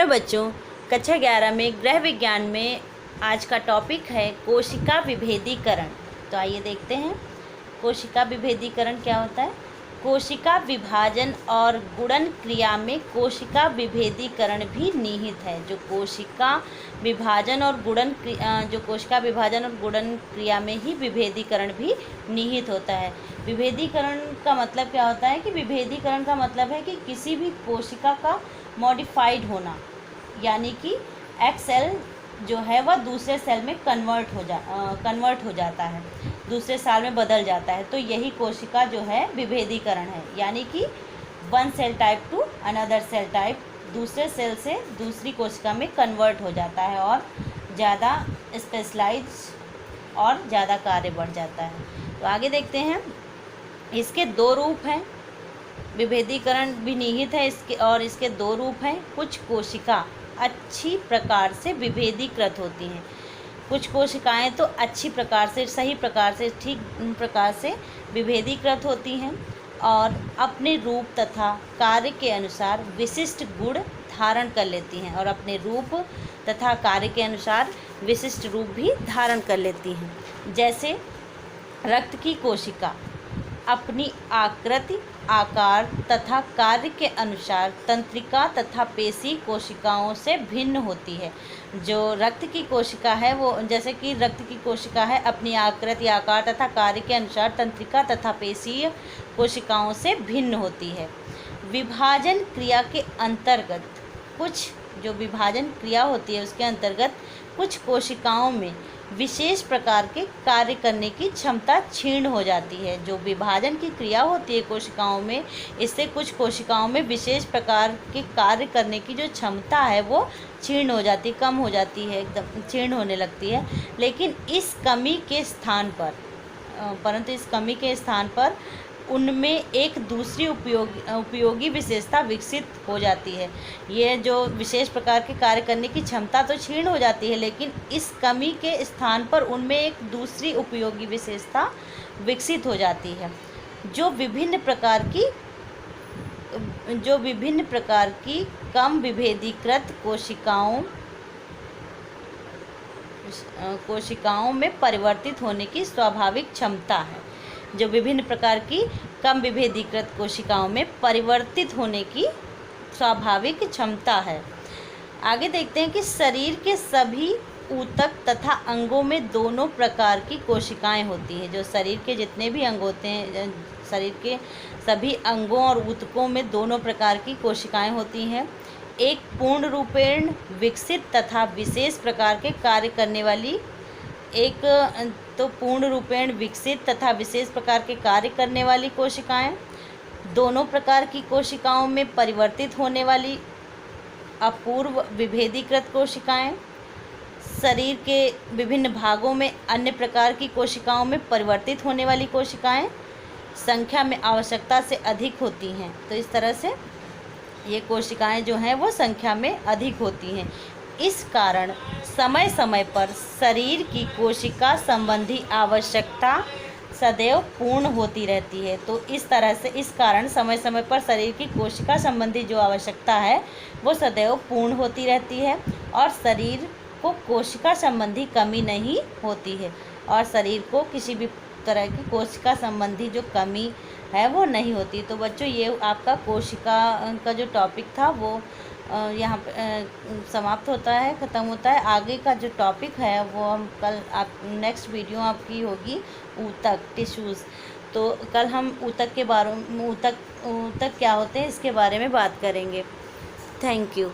Hello बच्चों, कक्षा 11 में गृह विज्ञान में आज का टॉपिक है कोशिका विभेदीकरण। तो आइए देखते हैं कोशिका विभेदीकरण क्या होता है। कोशिका विभाजन और गुणन क्रिया में कोशिका विभेदीकरण भी निहित है। जो कोशिका विभाजन और गुणन क्रिया में ही विभेदीकरण भी निहित होता है। विभेदीकरण का मतलब क्या होता है कि विभेदीकरण का मतलब है कि किसी भी कोशिका का मॉडिफाइड होना, यानी कि एक सेल जो है वह दूसरे सेल में कन्वर्ट हो जाता है, दूसरे सेल में बदल जाता है। तो यही कोशिका जो है विभेदीकरण है, यानी कि one cell type to another cell type, दूसरे सेल से दूसरी कोशिका में कन्वर्ट हो जाता है और ज़्यादा स्पेशलाइज और ज़्यादा कार्य बढ़ जाता है। तो आगे देखते हैं, इसके दो रूप हैं। विभेदीकरण भी निहित है इसके दो रूप हैं। कुछ कोशिका अच्छी प्रकार से विभेदीकृत होती हैं। कुछ कोशिकाएं तो अच्छी प्रकार से, सही प्रकार से, ठीक प्रकार से विभेदीकृत होती हैं और अपने रूप तथा कार्य के अनुसार विशिष्ट गुण धारण कर लेती हैं और अपने रूप तथा कार्य के अनुसार विशिष्ट रूप भी धारण कर लेती हैं। जैसे रक्त की कोशिका अपनी आकृति, आकार तथा कार्य के अनुसार तंत्रिका तथा पेशी कोशिकाओं से भिन्न होती है। जो रक्त की कोशिका है वो, जैसे कि रक्त की कोशिका है, अपनी आकृति, आकार तथा कार्य के अनुसार तंत्रिका तथा पेशीय कोशिकाओं से भिन्न होती है। विभाजन क्रिया के अंतर्गत जो विभाजन क्रिया होती है उसके अंतर्गत कुछ कोशिकाओं में विशेष प्रकार के कार्य करने की क्षमता क्षीण हो जाती है। जो विभाजन की क्रिया होती है कोशिकाओं में, इससे कुछ कोशिकाओं में विशेष प्रकार के कार्य करने की जो क्षमता है वो क्षीण हो जाती है, कम हो जाती है, एकदम क्षीण होने लगती है। लेकिन इस कमी के स्थान पर उनमें एक दूसरी उपयोगी विशेषता विकसित हो जाती है। ये जो विशेष प्रकार के कार्य करने की क्षमता तो क्षीण हो जाती है, लेकिन इस कमी के स्थान पर उनमें एक दूसरी उपयोगी विशेषता विकसित हो जाती है, जो विभिन्न प्रकार की कम विभेदीकृत कोशिकाओं में परिवर्तित होने की स्वाभाविक क्षमता है। जो विभिन्न प्रकार की कम विभेदीकृत कोशिकाओं में परिवर्तित होने की स्वाभाविक क्षमता है। आगे देखते हैं कि शरीर के सभी ऊतक तथा अंगों में दोनों प्रकार की कोशिकाएं होती हैं। जो शरीर के जितने भी अंग होते हैं, शरीर के सभी अंगों और ऊतकों में दोनों प्रकार की कोशिकाएं होती हैं। एक पूर्ण रूपेण विकसित तथा विशेष प्रकार के कार्य करने वाली, पूर्ण रूपेण विकसित तथा विशेष प्रकार के कार्य करने वाली कोशिकाएं, दोनों प्रकार की कोशिकाओं में परिवर्तित होने वाली अपूर्व विभेदीकृत कोशिकाएं, शरीर के विभिन्न भागों में अन्य प्रकार की कोशिकाओं में परिवर्तित होने वाली कोशिकाएं संख्या में आवश्यकता से अधिक होती हैं। तो इस तरह से ये कोशिकाएं जो हैं वो संख्या में अधिक होती हैं। इस कारण समय समय पर शरीर की कोशिका संबंधी आवश्यकता सदैव पूर्ण होती रहती है। तो इस कारण समय समय पर शरीर की कोशिका संबंधी जो आवश्यकता है वो सदैव पूर्ण होती रहती है और शरीर को कोशिका संबंधी कमी नहीं होती है और शरीर को किसी भी तरह की कोशिका संबंधी जो कमी है वो नहीं होती। तो बच्चों, ये आपका कोशिका का जो टॉपिक था वो यहाँ पे समाप्त होता है, ख़त्म होता है। आगे का जो टॉपिक है वो हम नेक्स्ट वीडियो आपकी होगी ऊतक, टिश्यूज़। तो कल हम ऊतक के बारे में ऊतक क्या होते हैं इसके बारे में बात करेंगे। Thank you.